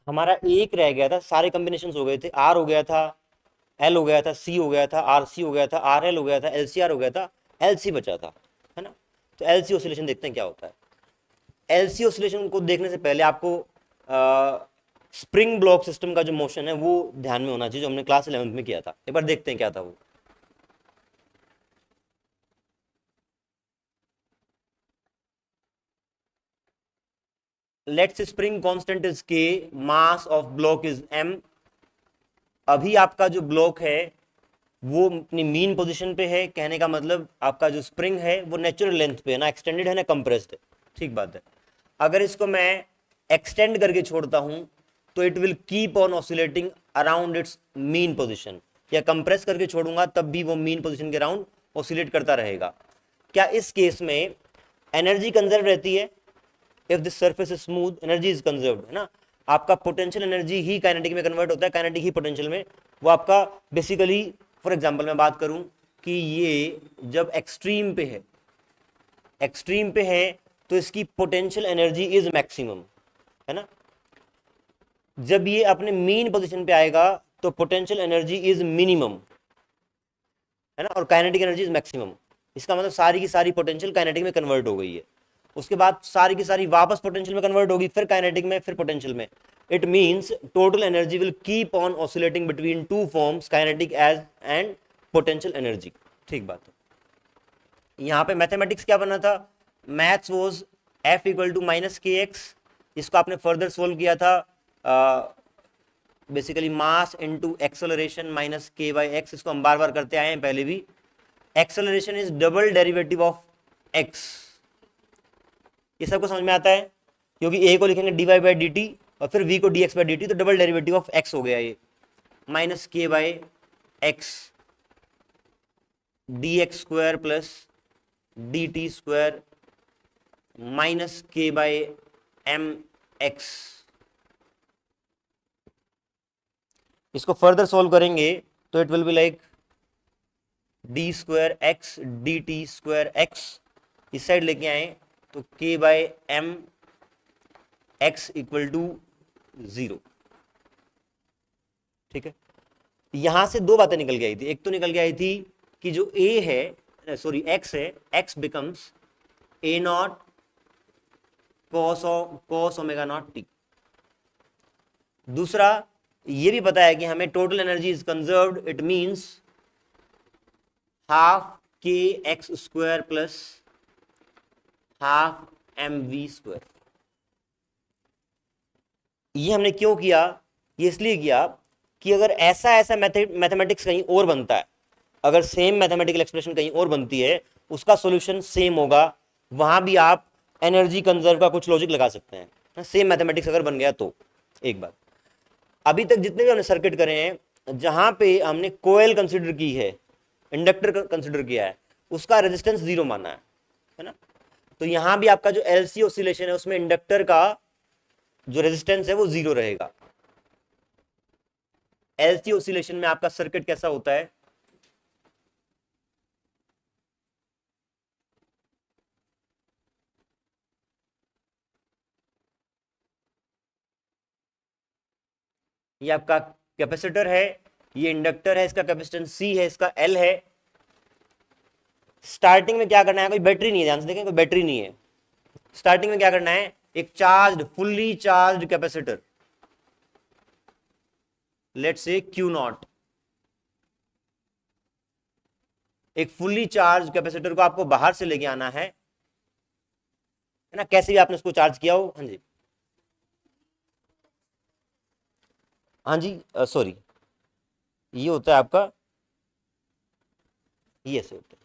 हमारा एक रह गया था, सारे कॉम्बिनेशन हो गए थे, आर हो गया था, एल हो गया था, सी हो गया था, आर सी हो गया था, आर एल हो गया था, एल सी आर हो गया था, एल सी बचा था, है ना। तो एल सी ऑसिलेशन देखते हैं क्या होता है। एल सी ऑसिलेशन को देखने से पहले आपको स्प्रिंग ब्लॉक सिस्टम का जो मोशन है वो ध्यान में होना चाहिए, जो हमने क्लास 11th में किया था। एक बार देखते हैं क्या था वो। Let's spring constant is K, mass of block is M. अभी आपका जो ब्लॉक है वो अपनी मीन पोजीशन पे है, कहने का मतलब आपका जो स्प्रिंग है वो नेचुरल लेंथ पे है, ना एक्सटेंडेड है ना कंप्रेस्ड है। ठीक बात है। अगर इसको मैं एक्सटेंड करके छोड़ता हूं तो it will keep on oscillating around its mean position, या कंप्रेस करके छोड़ूंगा तब भी वो मीन पोजीशन के अराउंड ऑसिलेट करता रहेगा। क्या इस केस में एनर्जी कंजर्व रहती है? If this surface is smooth, energy is conserved, है ना। आपका पोटेंशियल एनर्जी ही काइनेटिक में कन्वर्ट होता है, काइनेटिक ही पोटेंशियल में। वो आपका बेसिकली, फॉर एग्जांपल मैं बात करूं कि ये जब एक्सट्रीम पे है, एक्सट्रीम पे है, तो इसकी पोटेंशियल एनर्जी इज मैक्सिमम, है ना। जब ये अपने मीन पोजीशन पे आएगा तो पोटेंशियल एनर्जी इज मिनिमम, है ना, और काइनेटिक एनर्जी इज मैक्सिमम। इसका मतलब सारी की सारी पोटेंशियल काइनेटिक में कन्वर्ट हो गई है। उसके बाद सारी की सारी वापस पोटेंशियल में कन्वर्ट होगी, फिर काइनेटिक में, फिर पोटेंशियल में। It means total energy will keep on oscillating between two forms, kinetic as and potential energy. ठीक बात है। यहाँ पे मैथमेटिक्स क्या बना था? Maths was F equal to minus K X. इसको आपने फर्दर सोल्व किया था basically mass into acceleration minus K by X. इसको हम बार बार करते आए हैं पहले भी। Acceleration is double derivative of X. ये सबको समझ में आता है, क्योंकि ए को लिखेंगे D Y by D T और फिर वी को D X by D T, तो डबल डेरिवेटिव ऑफ एक्स हो गया ये, minus K by X D X square plus D T square minus K by M X. इसको further solve करेंगे तो it will be like D square X D T square X. इस side लेके आए तो K by M x equal to 0। ठीक है। यहां से दो बातें निकल के आई थी। एक तो निकल के आई थी कि जो ए है, सॉरी एक्स है, x becomes a nought cos omega nought t. दूसरा ये भी पता है कि हमें total energy is conserved, it means half के x square plus half M we square. ये हमने क्यों किया? ये इसलिए किया कि अगर ऐसा ऐसा मैथमेटिक्स कहीं और बनता है, अगर सेम मैथमेटिकल एक्सप्रेशन कहीं और बनती है, उसका सॉल्यूशन सेम होगा, वहां भी आप एनर्जी कंजर्व का कुछ लॉजिक लगा सकते हैं, सेम मैथमेटिक्स अगर बन गया तो। एक बात, अभी तक जितने भी हमने सर्किट करे हैं जहां पे हमने कोयल कंसिडर की है, इंडक्टर कंसिडर किया है, उसका रेजिस्टेंस 0 माना है ना। तो यहां भी आपका जो एलसी ऑसिलेशन है उसमें इंडक्टर का जो रेजिस्टेंस है वो 0 रहेगा। एलसी ऑसिलेशन में आपका सर्किट कैसा होता है? ये आपका कैपेसिटर है, ये इंडक्टर है, इसका कैपेसिटेंस सी है, इसका एल है। स्टार्टिंग में क्या करना है? कोई बैटरी नहीं है, ध्यान से देखें, कोई बैटरी नहीं है। स्टार्टिंग में क्या करना है? एक charge, fully charge capacitor, let's say Q not. एक फुल्ली चार्ज कैपेसिटर को आपको बाहर से लेके आना है ना, कैसे भी आपने उसको चार्ज किया हो। हाँ जी, हाँ जी, सॉरी, ये होता है आपका, ये ऐसे होता है।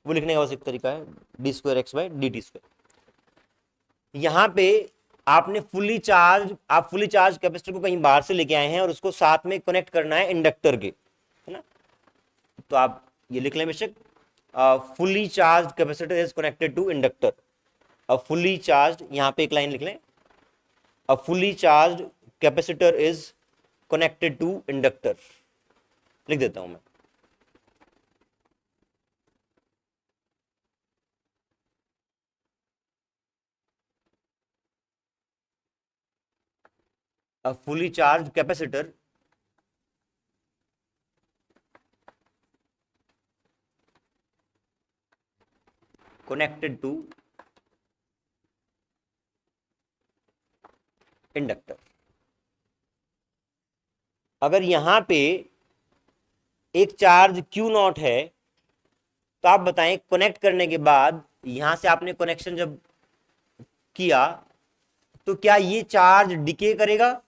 वो लिखने का बस एक तरीका है, D square x by D T square. यहां पे आपने फुल्ली चार्ज, आप फुल्ली चार्ज कैपेसिटर को कहीं बाहर से लेके आए हैं और उसको साथ में कनेक्ट करना है इंडक्टर के, है ना। तो आप ये लिख लें बेशक, fully charge capacitor is connected to inductor. अब फुल्ली चार्ज, यहां पे एक लाइन लिख लें, a fully charge capacitor is connected to inductor, लिख देता हूं मैं। A fully charged capacitor connected to inductor. अगर यहां पे एक चार्ज Q नॉट है, तो आप बताएं कनेक्ट करने के बाद यहां से आपने कनेक्शन जब किया तो क्या ये चार्ज डिके करेगा?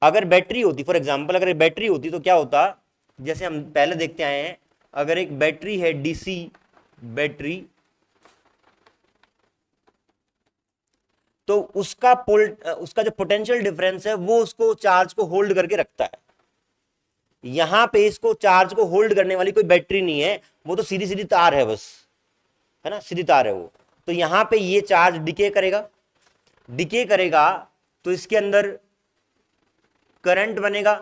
अगर बैटरी होती, फॉर एग्जांपल अगर बैटरी होती तो क्या होता, जैसे हम पहले देखते आए हैं, अगर एक बैटरी है डीसी बैटरी, तो उसका जो पोटेंशियल डिफरेंस है वो उसको चार्ज को होल्ड करके रखता है। यहां पे इसको चार्ज को होल्ड करने वाली कोई बैटरी नहीं है, वो तो सीधी सीधी तार है बस, है ना, सीधी तार है वो। तो यहां पे ये चार्ज डिके करेगा, डिके करेगा तो इसके अंदर करंट बनेगा,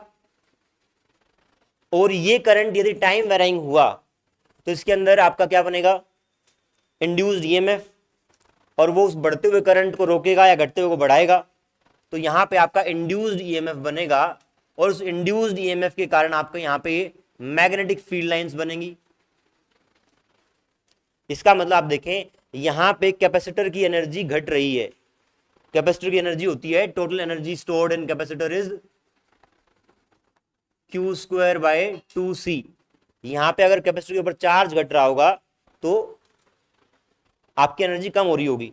और ये करंट यदि टाइम वेराइंग हुआ तो इसके अंदर आपका क्या बनेगा, इंड्यूस्ड ईएमएफ, और वो उस बढ़ते हुए करंट को रोकेगा या घटते हुए को बढ़ाएगा। तो यहां पे आपका इंड्यूस्ड ईएमएफ बनेगा, और उस इंड्यूस्ड ईएमएफ के कारण आपको यहां पे मैग्नेटिक फील्ड लाइंस बनेंगी। इसका मतलब आप देखें यहां पे कैपेसिटर की एनर्जी घट रही है। कैपेसिटर की एनर्जी होती है, total energy stored in capacitor is Q² by 2C। यहां पे अगर कैपेसिटर के ऊपर चार्ज घट रहा होगा तो आपकी एनर्जी कम हो रही होगी,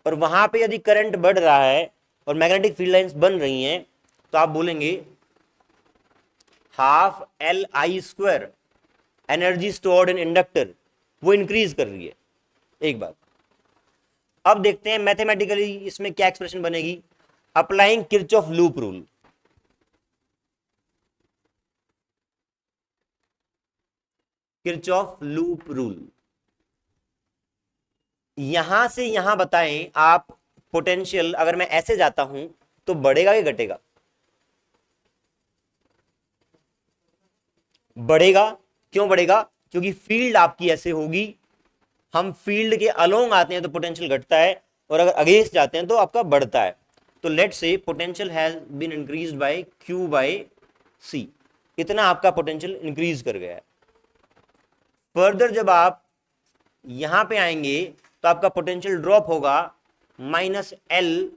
और वहां पे यदि करंट बढ़ रहा है और मैग्नेटिक फील्ड लाइंस बन रही हैं, तो आप बोलेंगे ½ Li², एनर्जी स्टोर्ड इन इंडक्टर वो इंक्रीज कर रही है। एक बात, अब देखते हैं मैथमेटिकली इसमें क्या एक्सप्रेशन बनेगी। Applying Kirchhoff loop rule, Kirchhoff loop rule, यहां से यहां बताएं आप पोटेंशियल अगर मैं ऐसे जाता हूं तो बढ़ेगा कि घटेगा? बढ़ेगा। क्यों बढ़ेगा? क्योंकि फील्ड आपकी ऐसे होगी, हम फील्ड के अलोंग आते हैं तो पोटेंशियल घटता है, और अगर अगेंस्ट जाते हैं तो आपका बढ़ता है। तो let's say potential has been increased by Q/C, इतना आपका पोटेंशियल इंक्रीज कर गया है। फर्दर जब आप यहां पे आएंगे तो आपका पोटेंशियल ड्रॉप होगा -L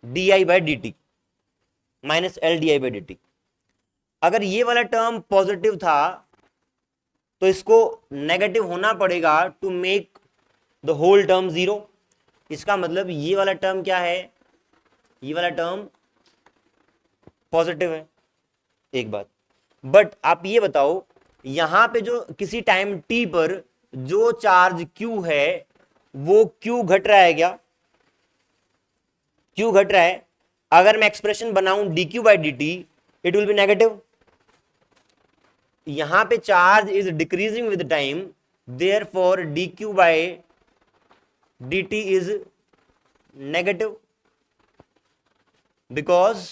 di/dt, -L di/dt। अगर ये वाला टर्म पॉजिटिव था तो इसको नेगेटिव होना पड़ेगा to make the whole term zero. इसका मतलब ये वाला टर्म क्या है, ये वाला टर्म पॉजिटिव है। एक बात, बट आप ये बताओ यहां पे जो किसी टाइम t पर जो चार्ज q है वो q घट रहा है क्या? q घट रहा है। अगर मैं एक्सप्रेशन बनाऊं dq/dt, it will B negative. यहां पे charge is decreasing with time, therefore dq/dt is negative, because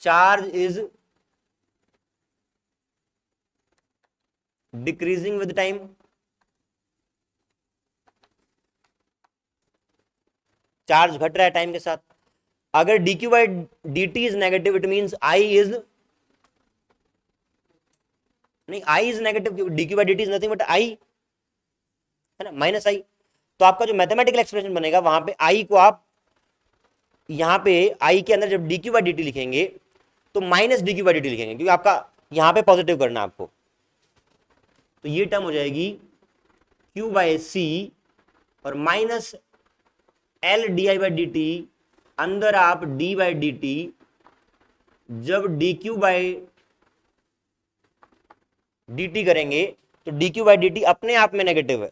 charge is decreasing with time. Charge घट रहा है टाइम के साथ। अगर dq/dt is negative, it means I is नहीं, I is negative, dq/dt is nothing but I, है ना, -I। तो आपका जो मैथमेटिकल एक्सप्रेशन बनेगा वहां पे I को आप यहां पे I के अंदर जब dq/dt लिखेंगे तो -dq/dt लिखेंगे, क्योंकि आपका यहां पे पॉजिटिव करना है आपको। तो ये टर्म हो जाएगी Q/C और -L di/dt, अंदर आप d/dt, जब dq/dt करेंगे तो dq/dt अपने आप में नेगेटिव है,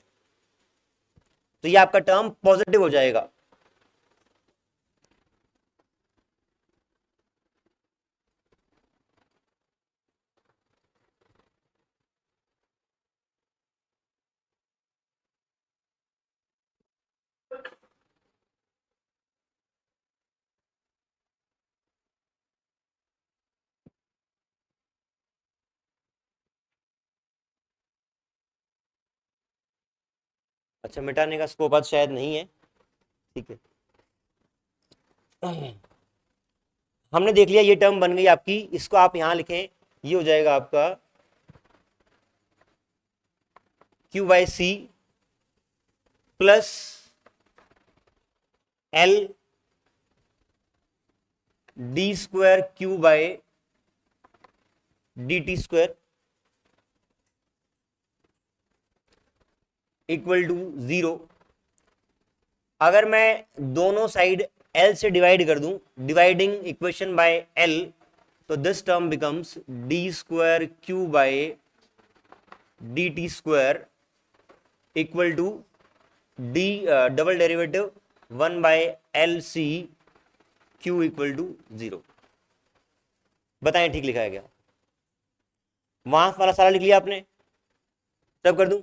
तो ये आपका टर्म पॉजिटिव हो जाएगा। अच्छा, मिटाने का स्कोप आज शायद नहीं है, ठीक है। हमने देख लिया, ये टर्म बन गई आपकी, इसको आप यहां लिखें, ये हो जाएगा आपका Q by C plus L D square Q by D T square equal to 0। अगर मैं दोनों साइड एल से डिवाइड कर दूं, डिवाइडिंग इक्वेशन बाय एल, तो this term becomes D square Q by D T square equal to D double derivative 1/LC Q equal to 0। बताएं ठीक लिखा है क्या? वहां वाला सारा लिख लिया आपने? तब कर दूं?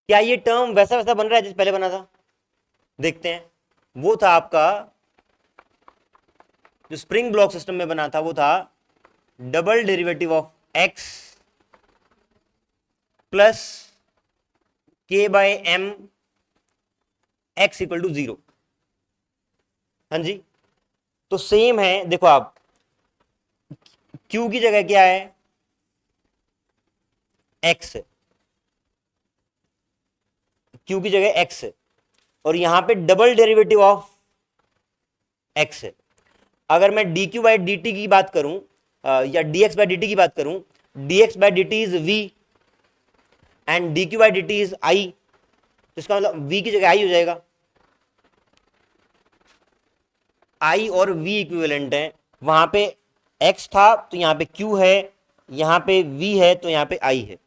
क्या ये टर्म वैसा वैसा बन रहा है जैसे पहले बना था? देखते हैं। वो था आपका जो स्प्रिंग ब्लॉक सिस्टम में बना था, वो था double derivative of x plus k by m x equal to 0। हाँ जी, तो सेम है, देखो आप, क्यू की जगह क्या है? एक्स है, क्यू की जगह एक्स है, और यहां पे डबल डेरिवेटिव ऑफ एक्स है। अगर मैं D Q by D T की बात करूं, या D X by D T की बात करूं, D X by D T is V and D Q by D T is I, तो इसका मतलब वी की जगह आई हो जाएगा। आई और वी इक्विवेलेंट है, वहां पे एक्स था तो यहां पे क्यू है, यहां पे वी है तो यहां पे आई है।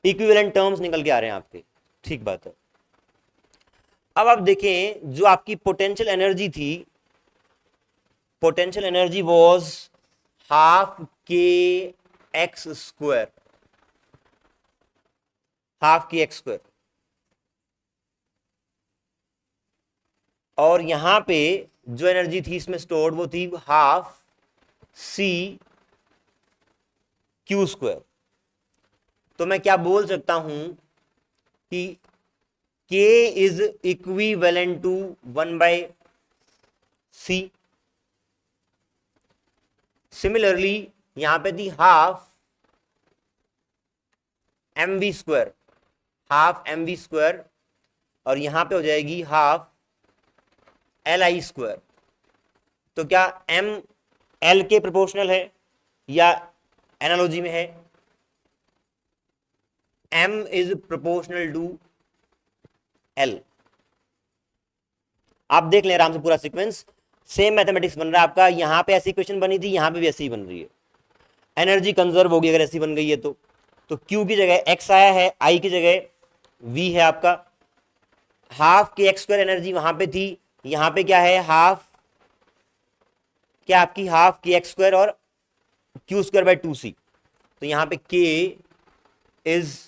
इक्विवेलेंट टर्म्स निकल के आ रहे हैं आपके, ठीक बात है। अब आप देखें, जो आपकी पोटेंशियल एनर्जी थी, पोटेंशियल एनर्जी वॉज हाफ के एक्स स्क्वायर, हाफ के एक्स स्क्वायर, और यहां पे जो एनर्जी थी इसमें स्टोर्ड वो थी हाफ सी क्यू स्क्वायर। तो मैं क्या बोल सकता हूं कि K is equivalent to 1/C। Similarly यहां पे थी half M we square, half M we square, और यहां पे हो जाएगी हाफ एल आई स्क्वायर। तो क्या एम एल के प्रोपोर्शनल है या एनालॉजी में है? M is proportional to L. आप देख लें आराम से पूरा सीक्वेंस, सेम मैथमेटिक्स बन रहा है आपका। यहां पे ऐसी क्वेश्चन बनी थी, यहां पे भी ऐसी ही बन रही है। एनर्जी कंजर्व होगी अगर ऐसी बन गई है तो Q की जगह x आया है, I की जगह V है आपका। हाफ के एक्स स्क्वायर एनर्जी वहां पे थी, यहां पे क्या है? हाफ, क्या आपकी हाफ के एक्स स्क्वायर और क्यू स्क्वायर बाय 2C। तो यहां पे K इज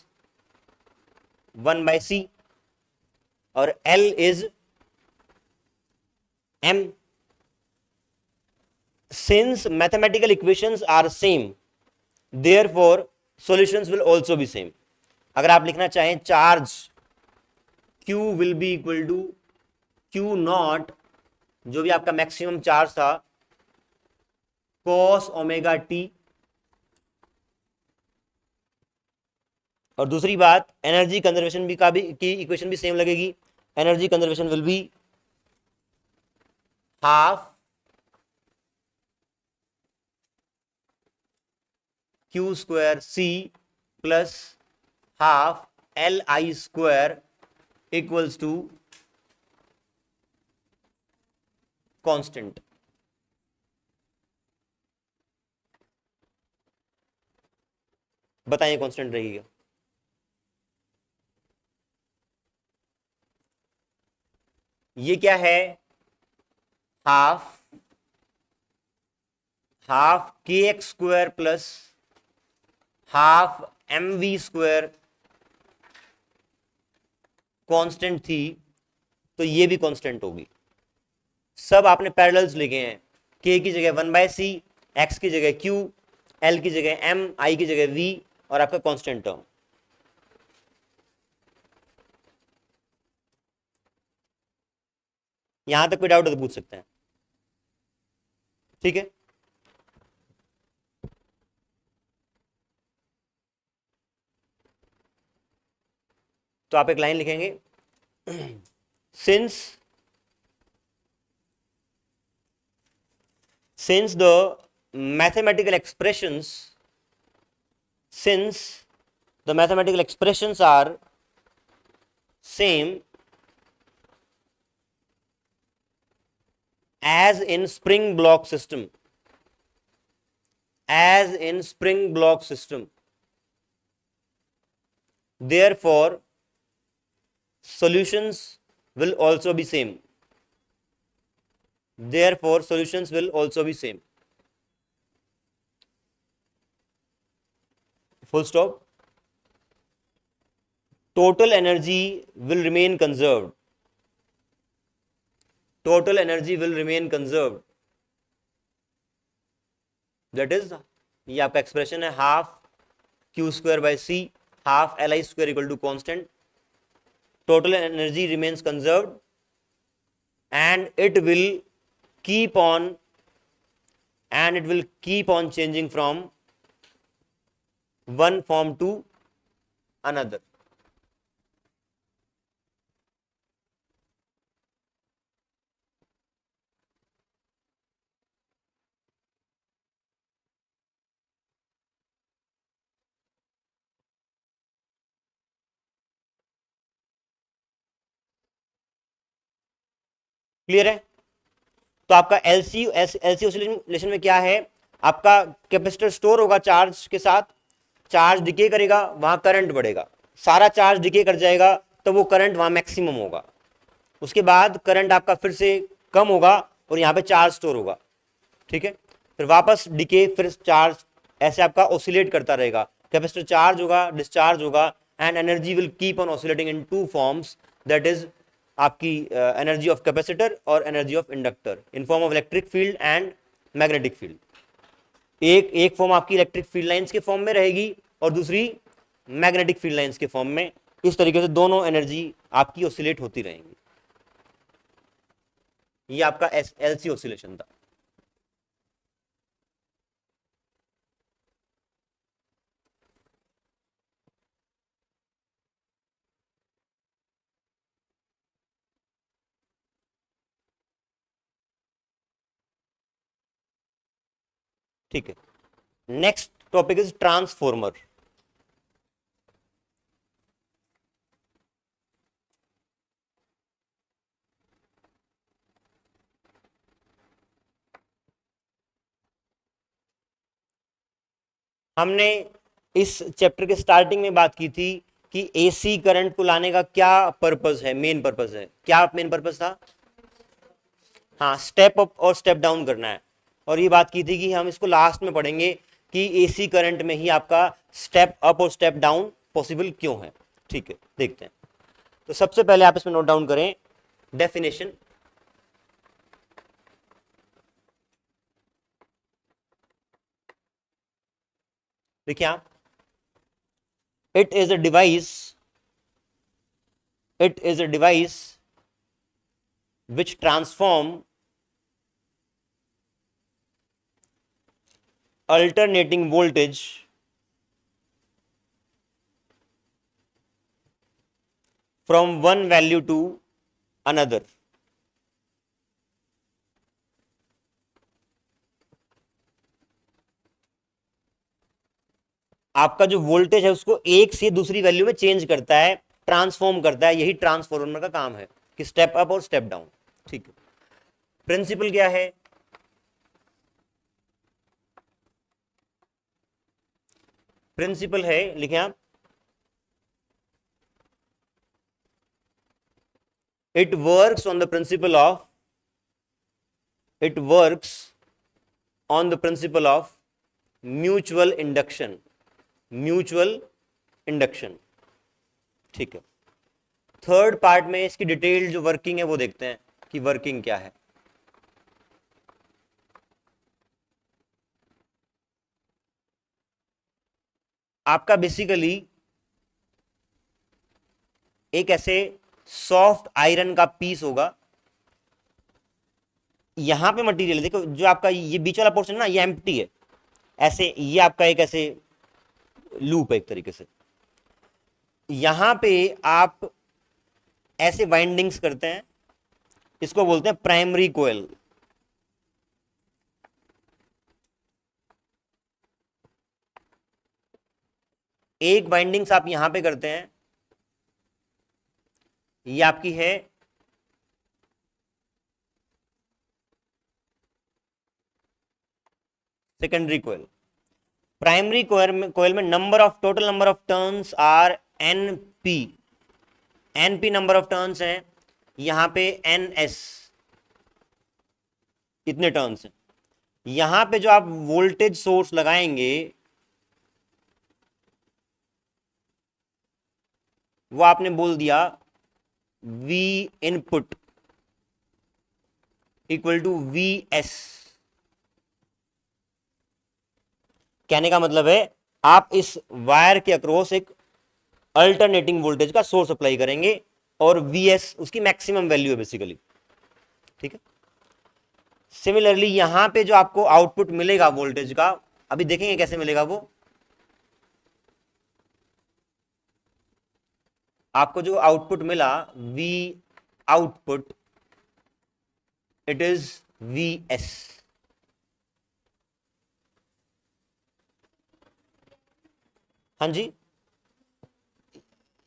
1/C और L is M। Since mathematical equations are same, therefore solutions will also be same। अगर आप लिखना चाहें charge Q will be equal to Q not, जो भी आपका मैक्सिमम चार्ज था, cos ओमेगा टी। और दूसरी बात, एनर्जी कंजर्वेशन भी की इक्वेशन भी सेम लगेगी। Energy conservation will be half Q square C plus half L I square equals to constant. बताइए कांस्टेंट रहेगा? ये क्या है? हाफ हाफ के x square plus half M we square constant थी, तो ये भी कांस्टेंट होगी। सब आपने पैरेलल्स लिखे हैं, के की जगह 1/c, एक्स की जगह q, एल की जगह m, आई की जगह v, और आपका कांस्टेंट टर्म। यहां तक कोई डाउट है तो पूछ सकते हैं, ठीक है। तो आप एक लाइन लिखेंगे, since since the mathematical expressions since the mathematical expressions are same as in spring block system, as in spring block system, therefore solutions will also be same, therefore solutions will also be same, full stop. Total energy will remain conserved, total energy will remain conserved, that is, ये आपका expression है half Q square by C, half L I square equal to constant, total energy remains conserved and it will keep on changing from one form to another. Clear है? तो आपका LC oscillation में क्या है, आपका capacitor store होगा charge के साथ, चार्ज डिके करेगा, वहां करंट बढ़ेगा, सारा चार्ज डिके कर जाएगा, तो वो करंट वहां मैक्सिमम होगा। उसके बाद करंट आपका फिर से कम होगा और यहाँ पे चार्ज स्टोर होगा, ठीक है। फिर वापस डिके, फिर चार्ज, ऐसे आपका ऑसिलेट करता रहेगा, कैपेसिटर चार्ज होगा, डिस्चार्ज होगा, and energy will keep on oscillating in two forms, that is आपकी एनर्जी ऑफ कैपेसिटर और energy of inductor in form of electric field and magnetic field. एक फॉर्म आपकी इलेक्ट्रिक फील्ड लाइंस के form में रहेगी और दूसरी मैग्नेटिक फील्ड लाइंस के फॉर्म में। इस तरीके से दोनों एनर्जी आपकी ऑसिलेट होती रहेंगी। ये आपका एलसी ऑसिलेशन था। ठीक है, नेक्स्ट टॉपिक इज ट्रांसफॉर्मर। हमने इस चैप्टर के स्टार्टिंग में बात की थी कि एसी करंट को लाने का क्या पर्पस है, मेन पर्पस है, क्या मेन पर्पस था? हाँ, स्टेप अप और स्टेप डाउन करना है। और ये बात की थी कि हम इसको लास्ट में पढ़ेंगे कि एसी करंट में ही आपका स्टेप अप और स्टेप डाउन पॉसिबल क्यों है। ठीक है, देखते हैं। तो सबसे पहले आप इसमें नोट डाउन करें डेफिनेशन। देखिए आप, it is a device which transform alternating voltage from one value to another। आपका जो वोल्टेज है उसको एक से दूसरी वैल्यू में चेंज करता है, ट्रांसफॉर्म करता है, यही ट्रांसफॉर्मर का काम है कि स्टेप अप और स्टेप डाउन। ठीक है, प्रिंसिपल क्या है? प्रिंसिपल है, लिखें आप, it works on the principle of it works on the principle of mutual induction, mutual induction. ठीक है, थर्ड पार्ट में इसकी डिटेल जो वर्किंग है वो देखते हैं कि वर्किंग क्या है। आपका बेसिकली एक ऐसे सॉफ्ट आयरन का पीस होगा, यहां पे मटेरियल देखो, जो आपका ये बीच वाला पोर्शन है ना, ये एम्प्टी है, ऐसे ये आपका एक ऐसे लूप है एक तरीके से। यहां पे आप ऐसे वाइंडिंग्स करते हैं, इसको बोलते हैं प्राइमरी कोयल। एक वाइंडिंग्स आप यहां पे करते हैं, ये आपकी है सेकेंडरी कोयल। प्राइमरी कोयल में number of total number of turns are NP, NP number of turns हैं, यहां पे एनएस इतने टर्न्स हैं। यहां पे जो आप वोल्टेज सोर्स लगाएंगे वो आपने बोल दिया V input equal to VS। कहने का मतलब है आप इस वायर के अक्रॉस एक अल्टरनेटिंग वोल्टेज का सोर्स अप्लाई करेंगे और VS उसकी मैक्सिमम वैल्यू है बेसिकली। ठीक है, सिमिलरली यहां पे जो आपको आउटपुट मिलेगा वोल्टेज का, अभी देखेंगे कैसे मिलेगा वो। आपको जो आउटपुट मिला V output, it is VS। हाँ जी,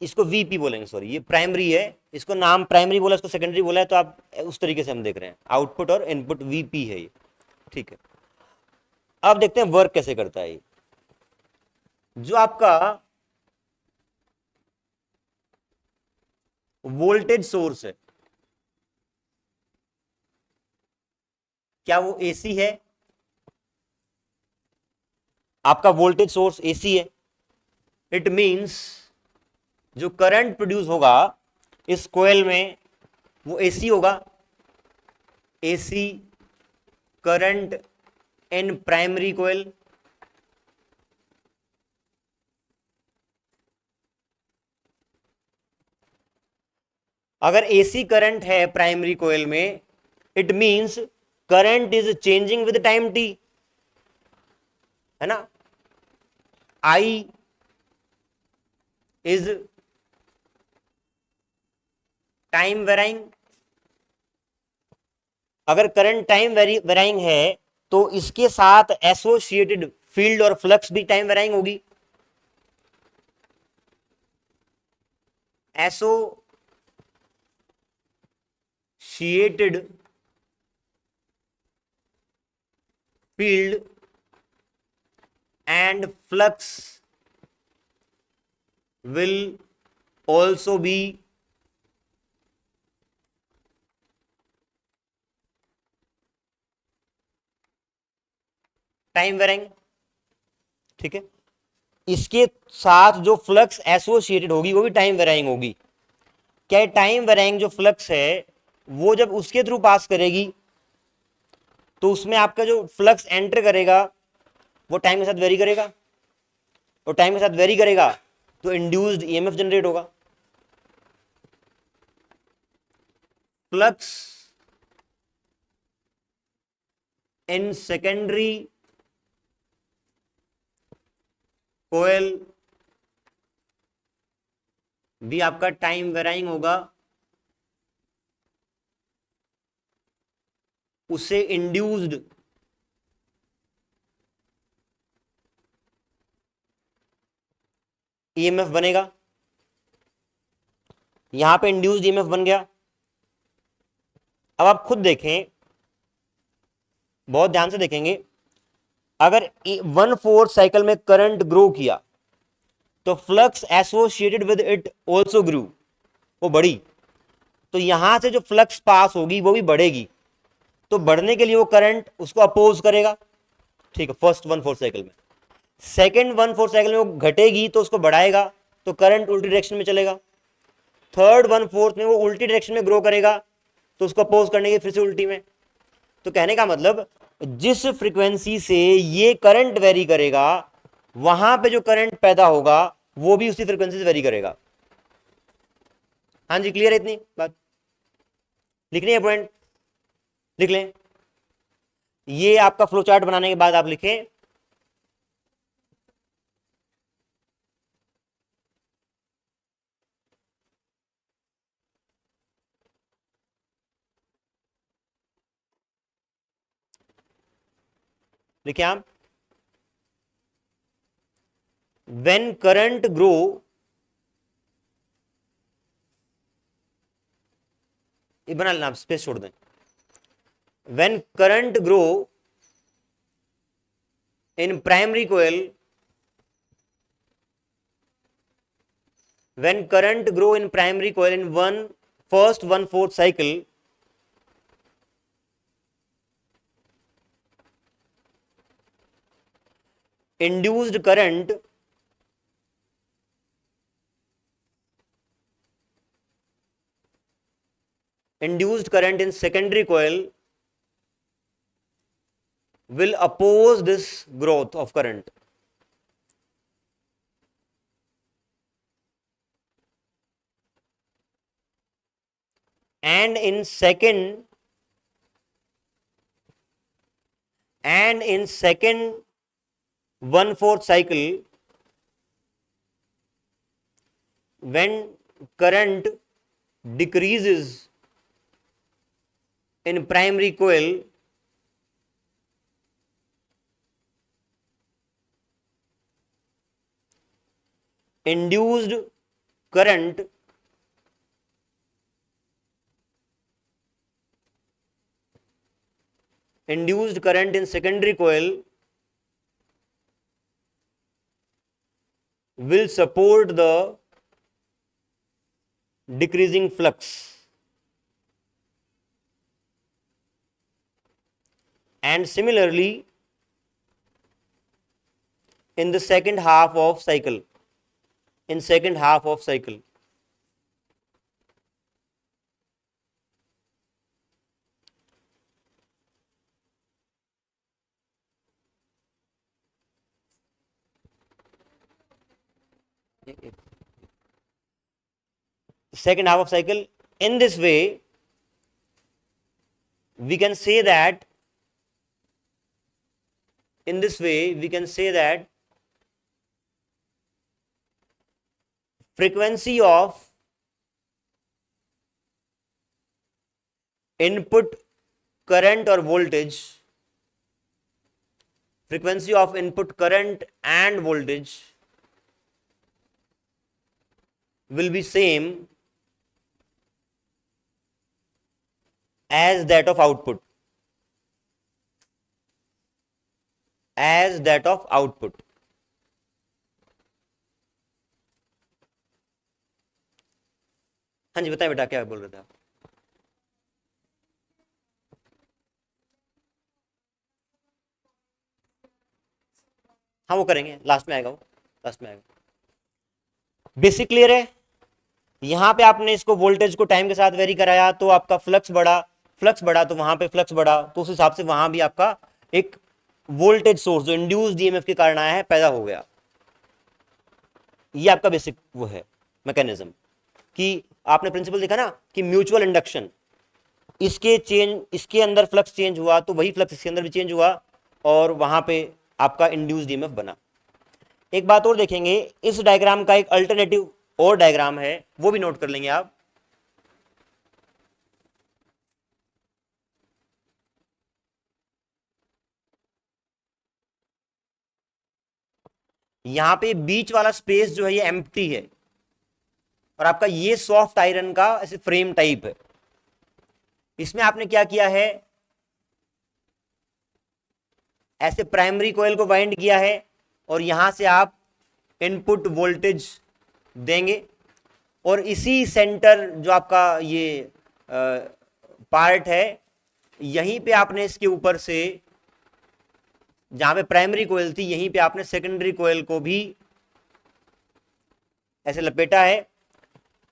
इसको VP बोलेंगे, सॉरी ये प्राइमरी है, इसको नाम प्राइमरी बोला, इसको सेकेंडरी बोला है, तो आप उस तरीके से हम देख रहे हैं, आउटपुट और इनपुट VP है ये। ठीक है, अब देखते हैं वर्क कैसे करता है ये। जो आपका वोल्टेज सोर्स है, क्या वो AC है? आपका वोल्टेज सोर्स AC है, इट मींस जो करंट प्रोड्यूस होगा इस कोयल में वो AC होगा, AC current in primary coil. अगर AC करंट है प्राइमरी कोयल में, it means current is changing with time t, है ना। I is time varying. अगर करंट टाइम वेराइंग है तो इसके साथ एसोसिएटेड फील्ड और फ्लक्स भी टाइम वेराइंग होगी। Associated field and flux will also be time varying. ठीक है, इसके साथ जो फ्लक्स एसोसिएटेड होगी वो भी टाइम वेरिंग होगी। क्या टाइम वेरिंग जो फ्लक्स है वो जब उसके थ्रू पास करेगी तो उसमें आपका जो फ्लक्स एंटर करेगा वो टाइम के साथ वेरी करेगा, और टाइम के साथ वेरी करेगा तो इंड्यूस्ड ईएमएफ जनरेट होगा। फ्लक्स इन सेकेंडरी कोयल भी आपका टाइम वेराइंग होगा, उससे इंड्यूस्ड ईएमएफ बनेगा। यहां पे इंड्यूस्ड ईएमएफ बन गया। अब आप खुद देखें, बहुत ध्यान से देखेंगे, अगर 1/4 साइकिल में करंट ग्रो किया तो flux associated with it also grew, वो बढ़ी, तो यहां से जो फ्लक्स पास होगी वो भी बढ़ेगी। तो बढ़ने के लिए वो करंट उसको अपोज करेगा, ठीक है, फर्स्ट 1/4 साइकिल में। सेकेंड 1/4 साइकिल में वो घटेगी तो उसको बढ़ाएगा, तो करंट उल्टी डायरेक्शन में चलेगा। थर्ड 1/4 में वो उल्टी डायरेक्शन में ग्रो करेगा, तो उसको अपोज करने के फिर से उल्टी में। तो कहने का मतलब जिस फ्रीक्वेंसी से ये करंट वेरी करेगा, वहां पे जो करंट पैदा होगा वो भी उसी फ्रीक्वेंसी से वेरी करेगा। हाँ जी, क्लियर है इतनी बात? लिखनी है पॉइंट? लिख लें। ये आपका फ्लो चार्ट बनाने के बाद आप लिखें लिखिए आप, when current grow, ये बना लेना, आप स्पेस छोड़ दें। when current grow in primary coil, when current grow in primary coil in first 1/4 cycle, induced current in secondary coil will oppose this growth of current. And in second 1/4 cycle, when current decreases in primary coil, induced current in secondary coil will support the decreasing flux, and similarly in the second half of cycle, in this way we can say that frequency of input current or voltage, frequency of input current and voltage will be same as that of output, हाँ जी बताएं बेटा, क्या बोल रहे थे आप? हाँ वो करेंगे, लास्ट में आएगा, वो लास्ट में आएगा। बेसिक क्लियर है? यहां पे आपने इसको वोल्टेज को टाइम के साथ वेरी कराया तो आपका फ्लक्स बढ़ा तो वहां पे फ्लक्स बढ़ा, तो उस हिसाब से वहां भी आपका एक वोल्टेज सोर्स जो इंड्यूस्ड ईएमएफ के कारण आया है पैदा हो गया। ये आपका बेसिक वो है मैकेनिज्म, कि आपने प्रिंसिपल देखा ना कि म्यूचुअल इंडक्शन, इसके अंदर फ्लक्स चेंज हुआ तो वही फ्लक्स इसके अंदर भी चेंज हुआ और वहां पे आपका इंड्यूस्ड ईएमएफ बना। एक बात और देखेंगे, इस डायग्राम का एक अल्टरनेटिव और डायग्राम है, वो भी नोट कर लेंगे आप। यहां पे बीच वाला स्पेस जो है ये एम्प्टी है और आपका ये सॉफ्ट आयरन का ऐसे फ्रेम टाइप है। इसमें आपने क्या किया है, ऐसे प्राइमरी कॉइल को वाइंड किया है और यहां से आप इनपुट वोल्टेज देंगे और इसी सेंटर जो आपका ये पार्ट है, यहीं पे आपने इसके ऊपर से जहां पे प्राइमरी कोयल थी यहीं पे आपने सेकेंडरी कोयल को भी ऐसे लपेटा है,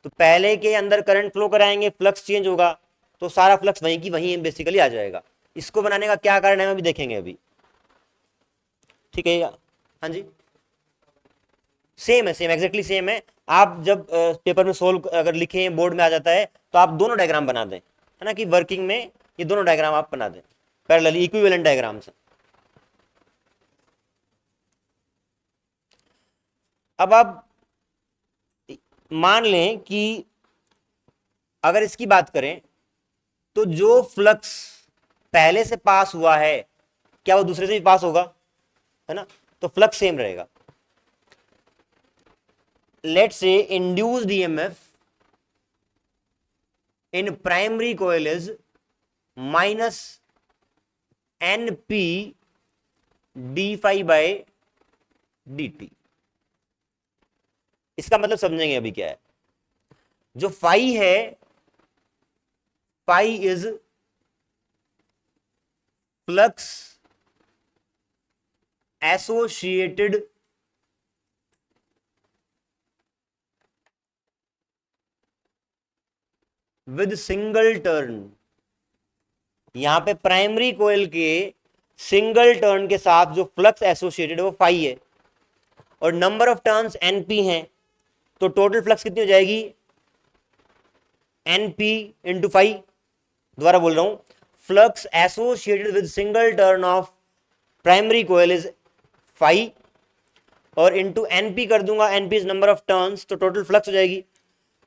तो पहले के अंदर करंट फ्लो कराएंगे, फ्लक्स चेंज होगा, तो सारा फ्लक्स वहीं की वहीं बेसिकली आ जाएगा। इसको बनाने का क्या कारण है हम अभी देखेंगे अभी, ठीक है। हाँ जी, सेम है, सेम एग्जैक्टली सेम है। आप जब पेपर में सोल्व अगर लिखे बोर्ड में आ जाता है तो आप दोनों डायग्राम बना दें, है ना, कि वर्किंग में ये दोनों डायग्राम आप बना दें पैरेलली, इक्विवेलेंट डायग्राम से। अब आप मान लें कि अगर इसकी बात करें तो जो फ्लक्स पहले से पास हुआ है क्या वो दूसरे से भी पास होगा, है ना, तो फ्लक्स सेम रहेगा। Let's say induced EMF in primary coil is minus N P D phi by D T. इसका मतलब समझेंगे अभी क्या है। जो फाई है, phi is flux associated with single turn. यहां पे प्राइमरी कोयल के सिंगल टर्न के साथ जो फ्लक्स एसोसिएटेड है वो फाई है, और नंबर ऑफ टर्न्स एनपी हैं, तो टोटल फ्लक्स कितनी हो जाएगी, एनपी इंटू फाई। दोबारा बोल रहा हूं, flux associated with single turn of primary coil is phi, और इंटू एनपी कर दूंगा, NP is number of turns, तो टोटल फ्लक्स हो जाएगी।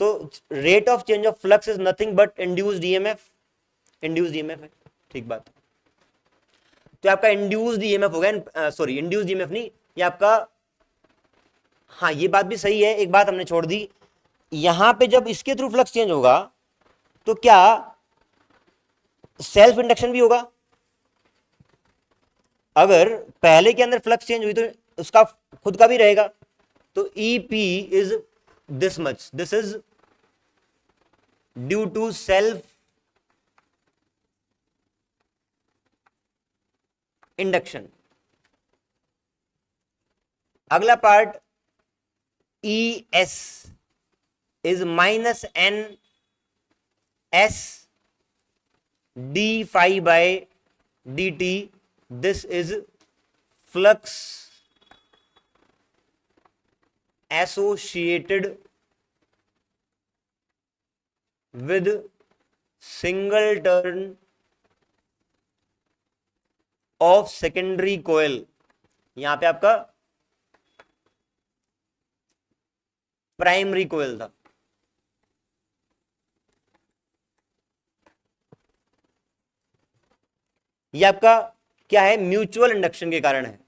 तो rate of change of flux is nothing but induced EMF, induced EMF है, ठीक बात। तो आपका इंड्यूस्ड ईएमएफ हो गया, सॉरी इंड्यूस्ड ईएमएफ नहीं, ये आपका, हाँ ये बात भी सही है, एक बात हमने छोड़ दी, यहां पे जब इसके थ्रू फ्लक्स चेंज होगा तो क्या सेल्फ इंडक्शन भी होगा। अगर पहले के अंदर फ्लक्स चेंज हुई तो उसका खुद का भी रहेगा, तो e p is this much, this is due to self induction. अगला part e s is minus n s d phi by D t, this is flux associated with single turn of secondary coil. यहां पे आपका primary कोयल था। ये आपका क्या है, mutual induction के कारण है।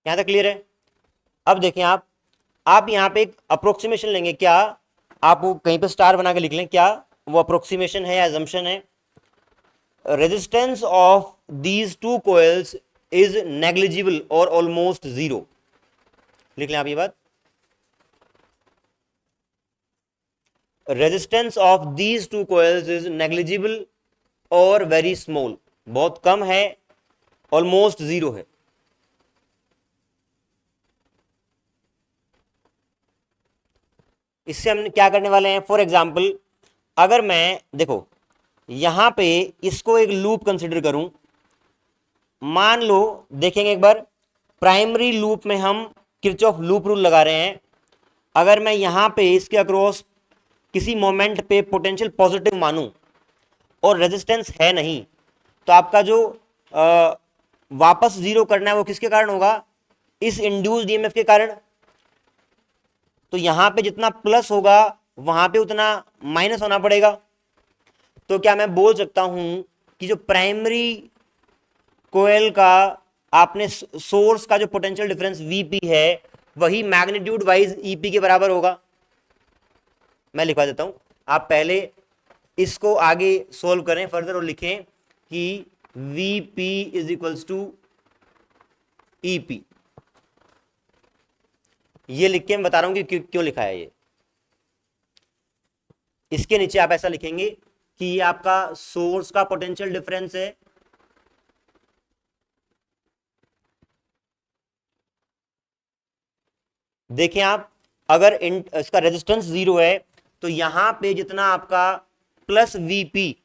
यहां तक क्लियर है। अब देखें आप यहां पे एक अप्रोक्सीमेशन लेंगे, क्या आप वो कहीं पे स्टार बना के लिख लें, क्या वो अप्रोक्सीमेशन है या अजम्पशन है। Resistance of these two coils is negligible और ऑलमोस्ट जीरो, लिख लें आप ये बात। Resistance of these two coils is negligible और वेरी स्मॉल, बहुत कम है, ऑलमोस्ट जीरो है। इससे हम क्या करने वाले हैं, फॉर एग्जाम्पल अगर मैं देखो यहां पे इसको एक लूप कंसिडर करूं, मान लो देखेंगे एक बार, प्राइमरी लूप में हम किरचॉफ लूप रूल लगा रहे हैं। अगर मैं यहां पे इसके अक्रॉस किसी मोमेंट पे पोटेंशियल पॉजिटिव मानूं और रेजिस्टेंस है नहीं, तो आपका जो वापस जीरो करना है वो किसके कारण होगा, इस इंड्यूस्ड ईएमएफ के कारण। तो यहां पे जितना प्लस होगा वहां पे उतना माइनस होना पड़ेगा। तो क्या मैं बोल सकता हूं कि जो प्राइमरी कोयल का आपने सोर्स का जो पोटेंशियल डिफरेंस वीपी है वही मैग्नीट्यूड वाइज ईपी के बराबर होगा। मैं लिखवा देता हूं, आप पहले इसको आगे सोल्व करें फर्दर और लिखें कि VP is equals to EP. ये लिख के मैं बता रहा हूं कि क्यों लिखा है ये। इसके नीचे आप ऐसा लिखेंगे कि ये आपका सोर्स का पोटेंशियल डिफरेंस है, देखें आप, अगर इसका रेजिस्टेंस 0 है तो यहां पे जितना आपका प्लस वीपी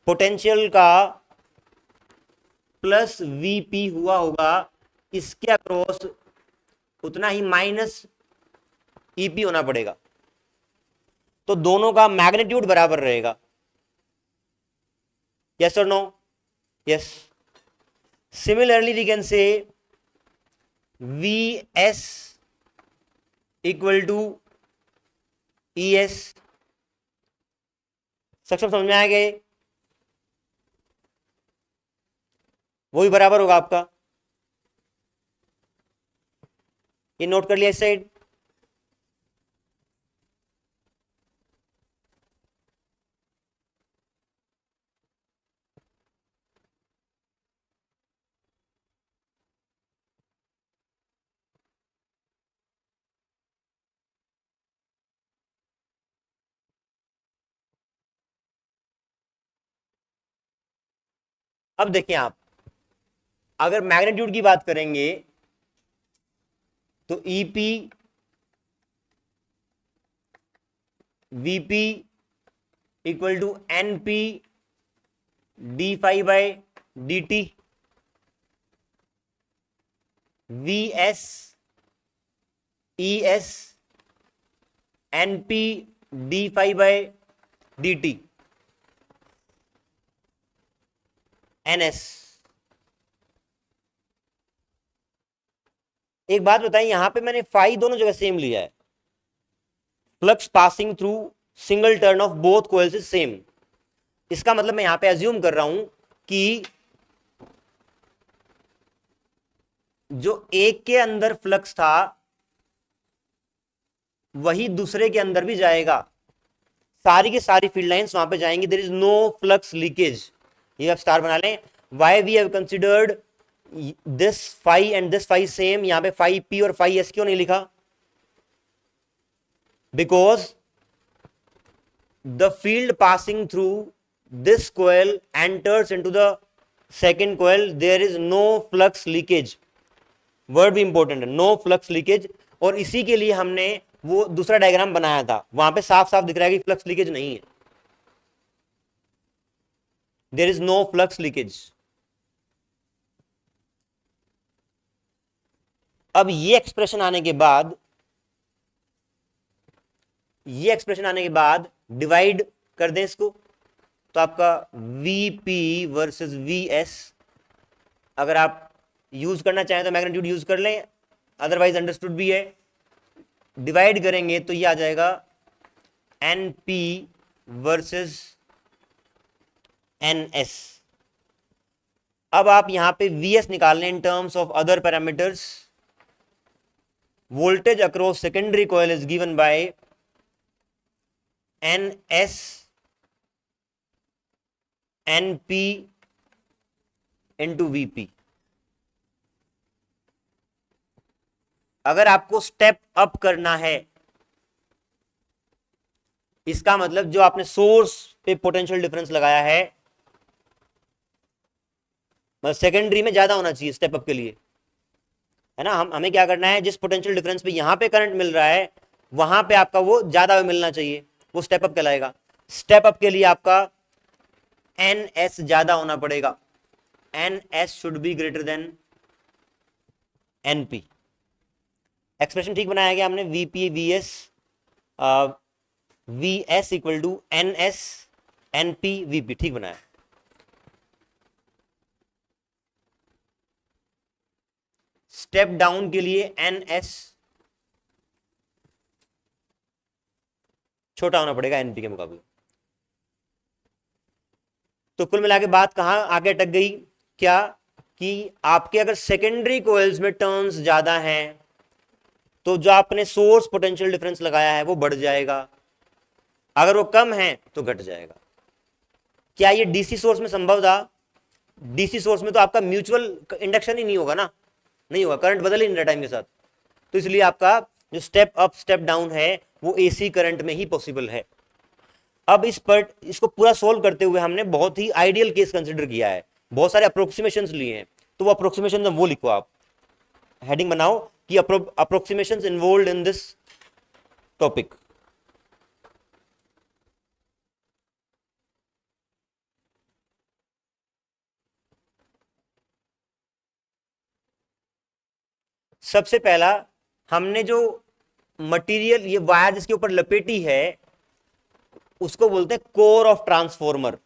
पोटेंशियल का प्लस वीपी हुआ होगा, इसके अक्रॉस उतना ही माइनस ईपी होना पड़ेगा, तो दोनों का मैग्नीट्यूड बराबर रहेगा। यस और no? Yes. Similarly we can say Vs equal to ES। सक्षम समझ में आ गए? वो भी बराबर होगा आपका, ये नोट कर लिया इस साइड। अब देखिए आप, अगर मैग्नीट्यूड की बात करेंगे तो EP VP equal to NP D phi by D T. VS ES NP D phi by D T NS. एक बात बताइए, यहां पे मैंने फाई दोनों जगह सेम लिया है, flux passing through single turn of both coils is same. इसका मतलब मैं यहां पे एज्यूम कर रहा हूं कि जो एक के अंदर फ्लक्स था वही दूसरे के अंदर भी जाएगा, सारी की सारी फील्ड लाइंस वहां पे जाएंगी। There is no flux leakage. ये आप स्टार बना लें। Why we have considered this phi and this phi same, यहां पे फाई पी और फाई एस क्यों नहीं लिखा? Because the field passing through this coil enters into the second coil, there is no flux leakage। Word भी important है, no flux leakage. और इसी के लिए हमने वो दूसरा डायग्राम बनाया था, वहां पे साफ साफ दिख रहा है कि फ्लक्स लीकेज नहीं है, there is no flux leakage. अब ये एक्सप्रेशन आने के बाद, ये एक्सप्रेशन आने के बाद डिवाइड कर दें इसको, तो आपका Vp वर्सेस Vs, अगर आप यूज करना चाहें तो मैग्नीट्यूड यूज कर लें, अदरवाइज अंडरस्टूड भी है। डिवाइड करेंगे तो ये आ जाएगा Np वर्सेस Ns। अब आप यहां पे Vs निकाल लें in terms of other parameters. Voltage across secondary coil is given by Ns Np into Vp। अगर आपको स्टेप अप करना है, इसका मतलब जो आपने सोर्स पे पोटेंशियल डिफरेंस लगाया है, मतलब सेकेंडरी में ज्यादा होना चाहिए स्टेप अप के लिए, है ना। हमें क्या करना है, जिस पोटेंशियल डिफरेंस पे यहां पे करंट मिल रहा है वहां पे आपका वो ज्यादा मिलना चाहिए, वो स्टेप अप कहलाएगा। स्टेप अप के लिए आपका Ns ज्यादा होना पड़ेगा, Ns should be greater than Np। Expression ठीक बनाया गया हमने, Vp Vs Vs equal to Ns Np Vp, ठीक बनाया। स्टेप डाउन के लिए Ns छोटा होना पड़ेगा Np के मुकाबले। तो कुल मिला के बात कहां आगे अटक गई, क्या कि आपके अगर सेकेंडरी कोइल्स में टर्न्स ज्यादा हैं तो जो आपने सोर्स पोटेंशियल डिफरेंस लगाया है वो बढ़ जाएगा, अगर वो कम है तो घट जाएगा। क्या ये डीसी सोर्स में संभव था? डीसी सोर्स में तो आपका म्यूचुअल इंडक्शन ही नहीं होगा ना, नहीं होगा, करंट बदल ही नहीं रहा टाइम के साथ, तो इसलिए आपका जो स्टेप अप स्टेप डाउन है वो एसी करंट में ही पॉसिबल है। अब इसको पूरा सोल्व करते हुए हमने बहुत ही आइडियल केस कंसिडर किया है, बहुत सारे अप्रोक्सीमेशंस लिए हैं, तो वो अप्रोक्सीमेशन वो लिखो आप, हेडिंग बनाओ कि approximations involved in this topic. सबसे पहला हमने जो मटेरियल, ये वायर जिसके ऊपर लपेटी है, उसको बोलते हैं कोर ऑफ ट्रांसफॉर्मर।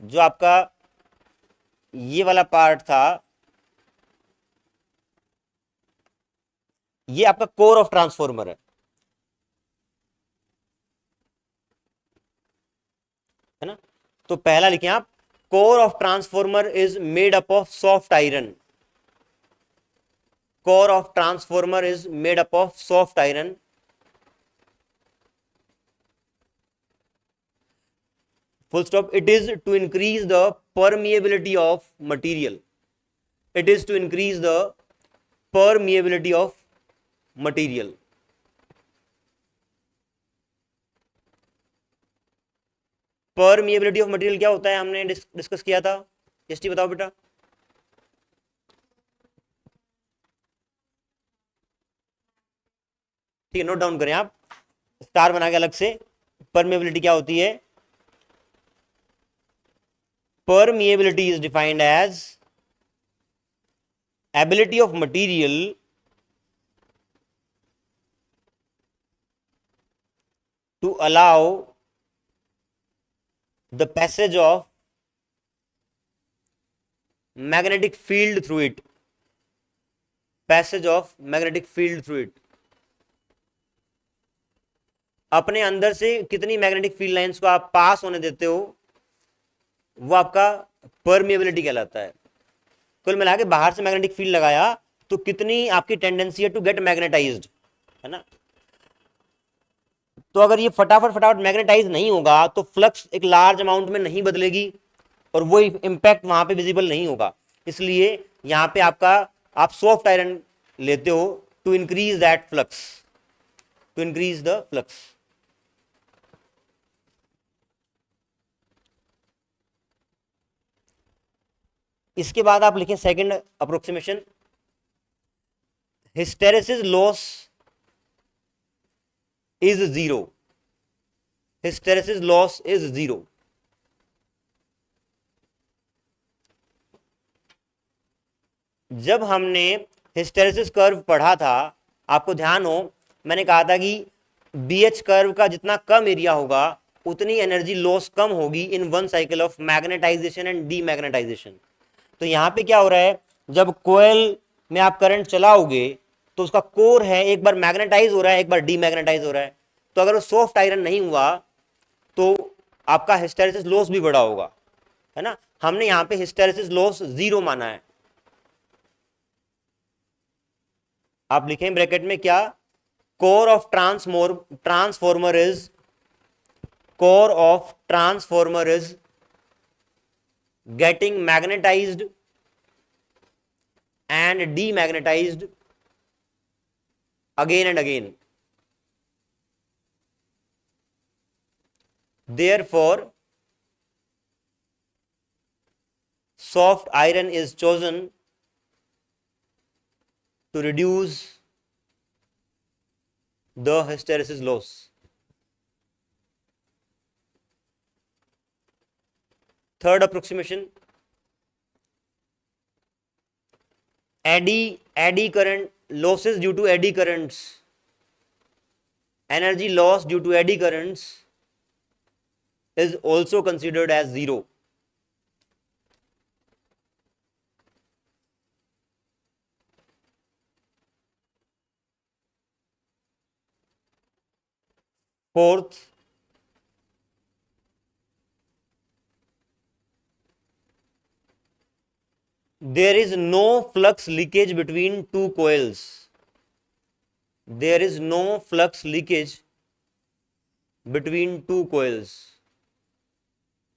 जो आपका ये वाला पार्ट था, ये आपका कोर ऑफ ट्रांसफॉर्मर है ना। तो पहला लिखें आप, core of transformer is made up of soft iron. Core of transformer is made up of soft iron. full stop. It is to increase the permeability of material. It is to increase the permeability of material. permeability of material क्या होता है, हमने discuss किया था, जस्टी बताओ बेटा। ठीक है, नोट डाउन करें आप, स्टार बना के अलग से। permeability क्या होती है? Permeability is defined as ability of material to allow the passage of magnetic field through it. Passage of magnetic field through it. अपने अंदर से कितनी मैग्नेटिक फील्ड लाइंस को आप पास होने देते हो, वो आपका परमिएबिलिटी कहलाता है। कुल मिला के बाहर से मैग्नेटिक फील्ड लगाया तो कितनी आपकी टेंडेंसी है टू गेट मैग्नेटाइज्ड, है ना। तो अगर ये फटाफट मैग्नेटाइज नहीं होगा तो फ्लक्स एक लार्ज अमाउंट में नहीं बदलेगी और वो इंपैक्ट वहां पे विजिबल नहीं होगा। इसलिए यहां पे आपका आप सॉफ्ट आयरन लेते हो to increase that flux, to increase the flux. इसके बाद आप लिखें second approximation, hysteresis loss is zero. Hysteresis loss is zero. जब हमने हिस्टेरेसिस कर्व पढ़ा था, आपको ध्यान हो, मैंने कहा था कि बीएच कर्व का जितना कम एरिया होगा उतनी एनर्जी लॉस कम होगी in one cycle of magnetization and demagnetization. तो यहां पे क्या हो रहा है, जब कोयल में आप करंट चलाओगे तो उसका कोर है एक बार मैग्नेटाइज हो रहा है, एक बार डीमैग्नेटाइज हो रहा है। तो अगर वो सॉफ्ट आयरन नहीं हुआ तो आपका हिस्टेरेसिस लॉस भी बड़ा होगा, है ना। हमने यहां पे हिस्टेरेसिस लॉस जीरो माना है। आप लिखें ब्रैकेट में क्या, core of transformer is, core of transformer is getting magnetized and demagnetized again and again. Therefore, soft iron is chosen to reduce the hysteresis loss. Third approximation, eddy current losses due to eddy currents, energy loss due to eddy currents is also considered as zero. Fourth, there is no flux leakage between two coils. There is no flux leakage between two coils.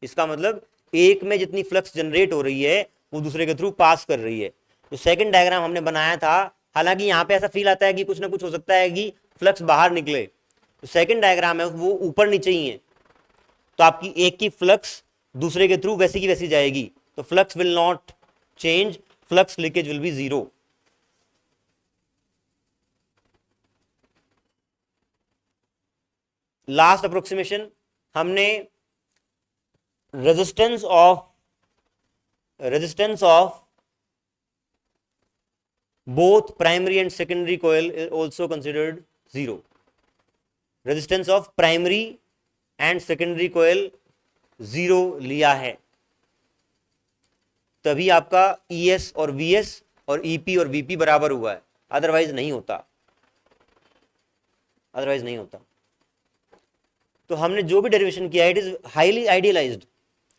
इसका मतलब एक में जितनी flux generate हो रही है वो दूसरे के थ्रू पास कर रही है। जो सेकंड डायग्राम हमने बनाया था हालांकि यहाँ पे ऐसा फील आता है कि कुछ ना कुछ हो सकता है कि फ्लक्स बाहर निकले, तो सेकंड डायग्राम है वो ऊपर नीचे ही है, तो आपकी एक की फ्लक्स दूसरे के थ्रू वैसी की वैसी जाएगी, तो flux will not change, flux leakage will be zero. Last approximation हमने resistance of both primary and secondary coil is also considered zero. Resistance of primary and secondary coil zero लिया है, तभी आपका ES और VS और EP और VP बराबर हुआ है, अदरवाइज नहीं होता, अदरवाइज नहीं होता। तो हमने जो भी डेरिवेशन किया इट इज हाईली आइडियलाइज्ड,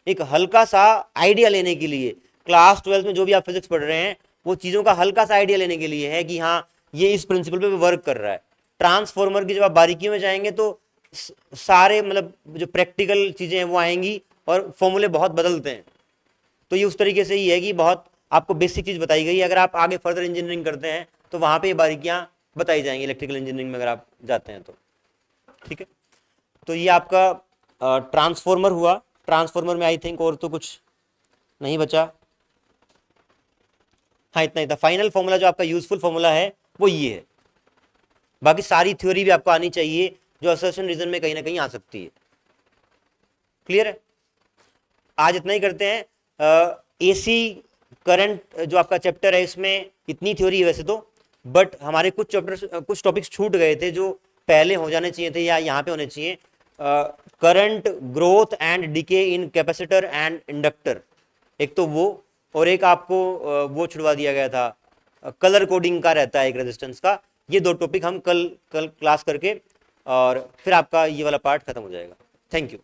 एक हल्का सा आइडिया लेने के लिए। क्लास 12 में जो भी आप फिजिक्स पढ़ रहे हैं वो चीज़ों का हल्का सा आइडिया लेने के लिए है कि हाँ ये इस प्रिंसिपल पे वर्क कर रहा है। ट्रांसफॉर्मर की जब आप बारीकियों में जाएंगे तो सारे मतलब जो प्रैक्टिकल चीज़ें हैं वो आएंगी और फॉर्मूले बहुत बदलते हैं। तो ये उस तरीके से ही है कि बहुत आपको बेसिक चीज़ बताई गई है, अगर आप आगे फर्दर इंजीनियरिंग करते हैं तो वहाँ पे ये बारीकियाँ बताई जाएंगी, इलेक्ट्रिकल इंजीनियरिंग में अगर आप जाते हैं तो। ठीक है, तो ये आपका ट्रांसफॉर्मर हुआ। ट्रांसफॉर्मर में आई थिंक और तो कुछ नहीं बचा, हाँ इतना ही था। फाइनल फॉर्मूला जो आपका यूजफुल फॉर्मूला है वो ये है, बाकी सारी थ्योरी भी आपको आनी चाहिए जो असर्शन रीजन में कहीं ना कहीं आ सकती है। क्लियर है, आज इतना ही करते हैं। एसी करंट जो आपका चैप्टर है इसमें इतनी थ्योरी है वैसे तो, बट हमारे कुछ चैप्टर्स कुछ टॉपिक्स छूट गए थे जो पहले हो जाने चाहिए थे या यहाँ पे होने चाहिए। Current growth and decay in capacitor and inductor, एक तो वो, और एक आपको वो छुड़वा दिया गया था, कलर कोडिंग का रहता है एक रेजिस्टेंस का। ये दो टॉपिक हम कल क्लास करके और फिर आपका ये वाला पार्ट खत्म हो जाएगा। Thank you.